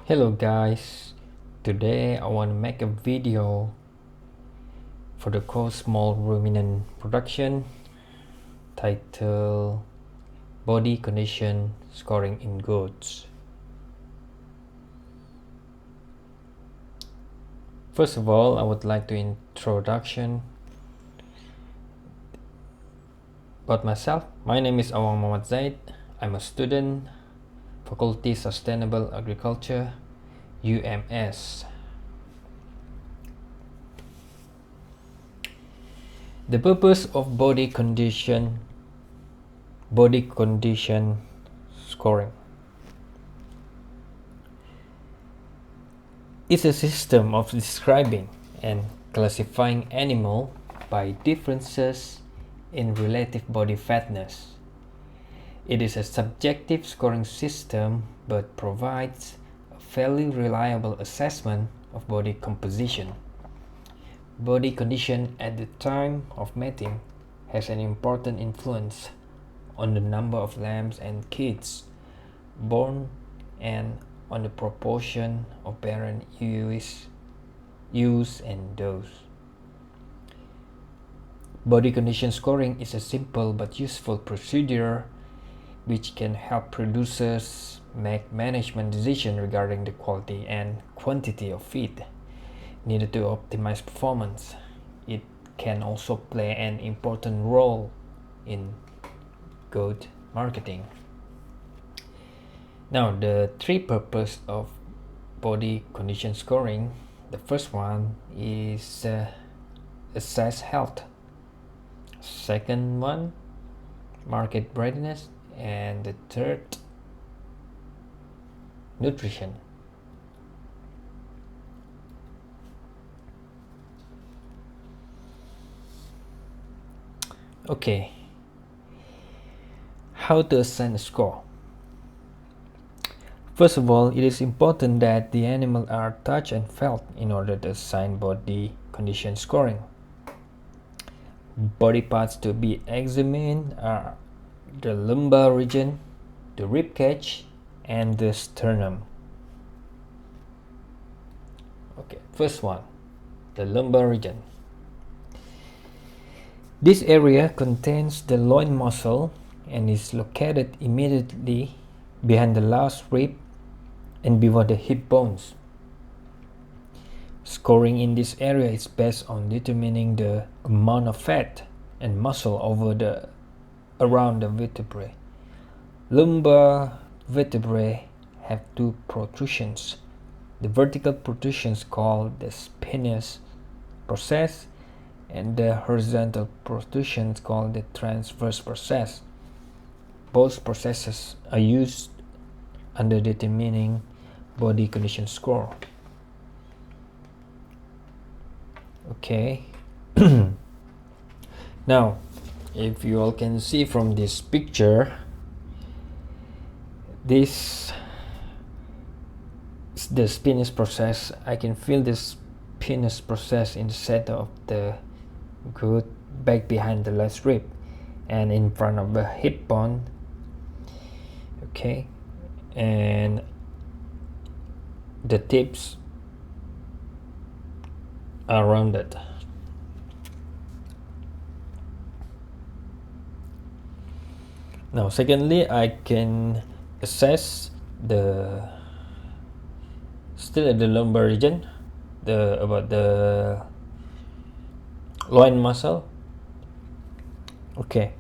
Hello guys, today I want to make a video for the course Small Ruminant Production titled Body Condition Scoring in Goats. First of all, I would like to introduction about myself. My name is Awang Muhammad Zaid. I'm a student, Faculty Sustainable Agriculture, UMS. The purpose of body condition scoring is a system of describing and classifying animal by differences in relative body fatness. It is a subjective scoring system but provides a fairly reliable assessment of body composition. Body condition at the time of mating has an important influence on the number of lambs and kids born and on the proportion of parent ewes and does. Body condition scoring is a simple but useful procedure which can help producers make management decisions regarding the quality and quantity of feed needed to optimize performance. It can also play an important role in goat marketing. Now, the three purposes of body condition scoring. The first one is assess health. Second one, market readiness, and the third, nutrition. Okay, how to assign a score? First of all, it is important that the animals are touched and felt in order to assign body condition scoring. Body parts to be examined are the lumbar region, the ribcage, and the sternum. Okay, first one, the lumbar region. This area contains the loin muscle and is located immediately behind the last rib and below the hip bones. Scoring in this area is based on determining the amount of fat and muscle around the vertebrae. Lumbar vertebrae have two protrusions. The vertical protrusions called the spinous process and the horizontal protrusions called the transverse process. Both processes are used under determining body condition score. Okay. Now, if you all can see from this picture, this is the spinous process. I can feel this spinous process in the center of the goat, back behind the last rib and in front of the hip bone. Okay, and the tips are rounded. Now, secondly, I can assess still at the lumbar region, about the loin muscle. Okay.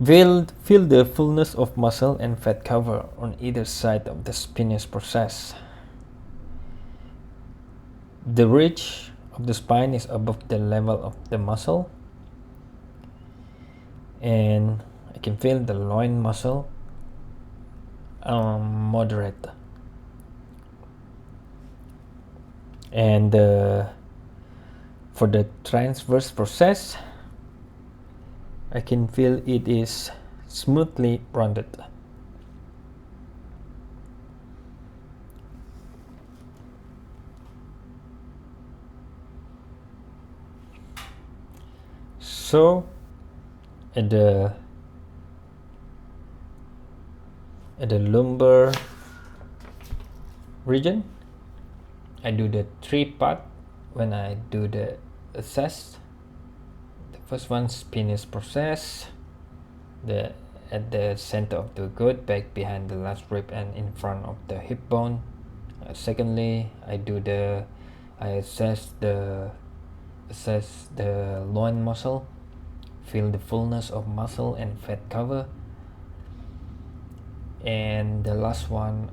Feel the fullness of muscle and fat cover on either side of the spinous process. The ridge of the spine is above the level of the muscle, and I can feel the loin muscle moderate, and for the transverse process, I can feel it is smoothly rounded. So at the lumbar region. I do the three part when I do the assess. The first one, penis process, at the center of the gut, back behind the last rib and in front of the hip bone. Secondly, I assess the loin muscle, feel the fullness of muscle and fat cover. And the last one,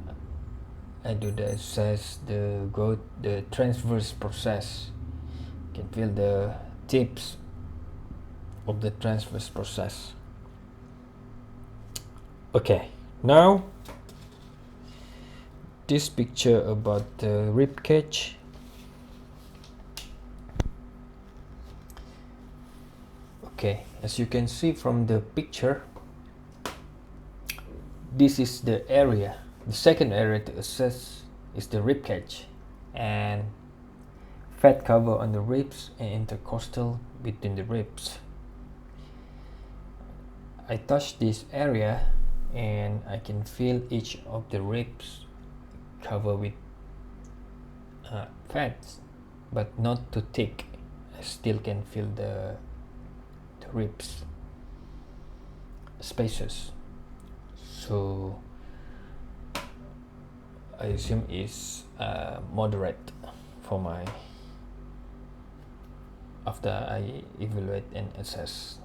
I do the assess the transverse process. You can feel the tips of the transverse process. Okay, now this picture about the rib cage. Okay, as you can see from the picture, this is the area. The second area to assess is the rib cage and fat cover on the ribs and intercostal between the ribs. I touch this area and I can feel each of the ribs covered with fats, but not too thick. I still can feel the ribs spaces. So I assume is moderate for my after I evaluate and assess.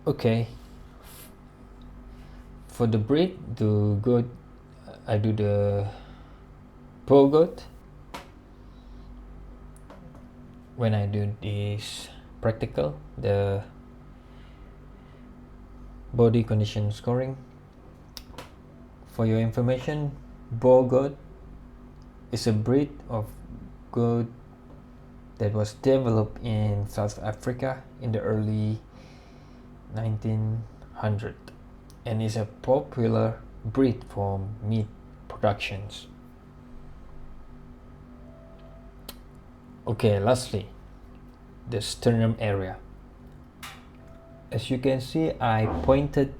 Okay, for the breed, I do the bow goat. When I do this practical, the body condition scoring. For your information, bow goat is a breed of goat that was developed in South Africa in the early 1900 and is a popular breed for meat productions. Okay, lastly, the sternum area. As you can see, I pointed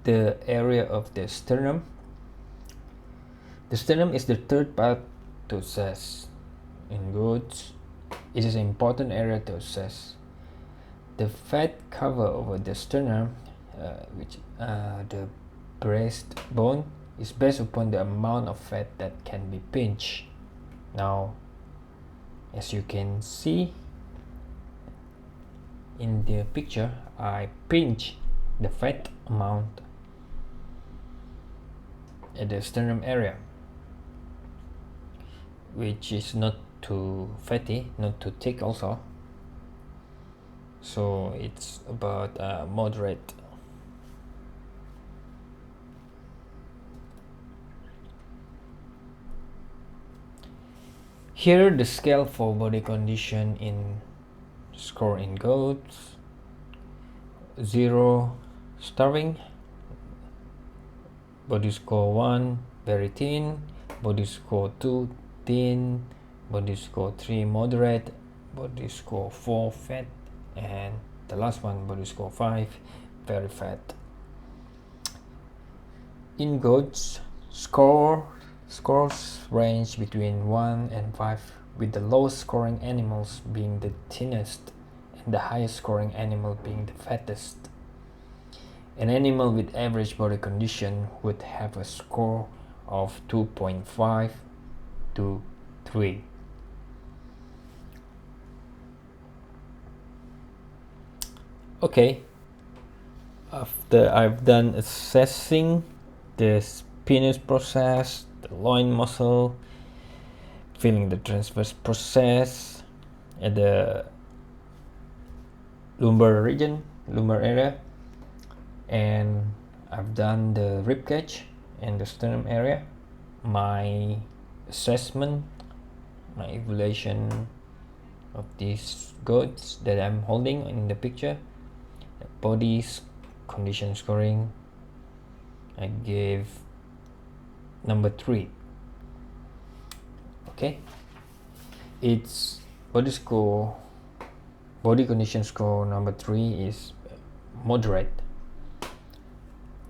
the area of the sternum. The sternum is the third part to assess in goats. It is an important area to assess. The fat cover over the sternum, the breastbone, is based upon the amount of fat that can be pinched. Now, as you can see in the picture, I pinch the fat amount at the sternum area, which is not too fatty, not too thick also. So it's about moderate. Here the scale for body condition in score in goats. 0 starving, body score 1 very thin, body score 2 thin, body score 3 moderate, body score 4 fat, and the last one, body score 5 very fat. In goats, scores range between 1 and 5, with the lowest scoring animals being the thinnest and the highest scoring animal being the fattest. An animal with average body condition would have a score of 2.5 to 3. Okay, after I've done assessing the penis process, the loin muscle, feeling the transverse process at the lumbar region, lumbar area, and I've done the ribcage and the sternum area. My assessment, my evaluation of these goats that I'm holding in the picture, the body's condition scoring, I gave number 3. Okay, it's body condition score number 3 is moderate.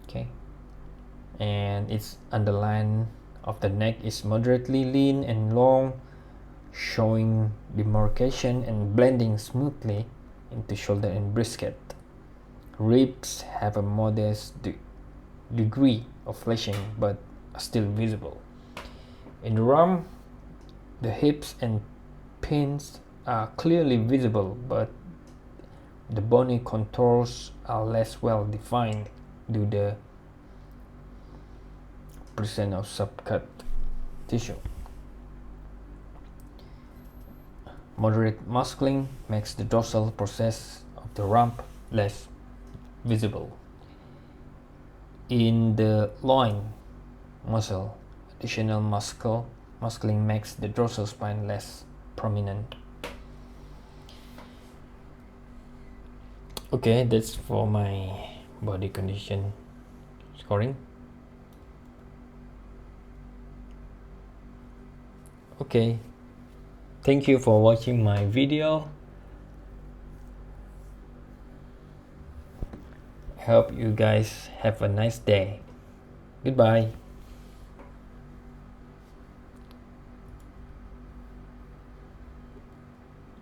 Okay, and its underline of the neck is moderately lean and long, showing demarcation and blending smoothly into shoulder and brisket. Ribs have a modest degree of fleshing but are still visible. In the rump, the hips and pins are clearly visible, but the bony contours are less well defined due to the presence of subcut tissue. Moderate muscling makes the dorsal process of the rump less visible. In the loin muscle, additional muscling makes the dorsal spine less prominent. Okay, that's for my body condition scoring. Okay, thank you for watching my video. Hope you guys have a nice day. Goodbye.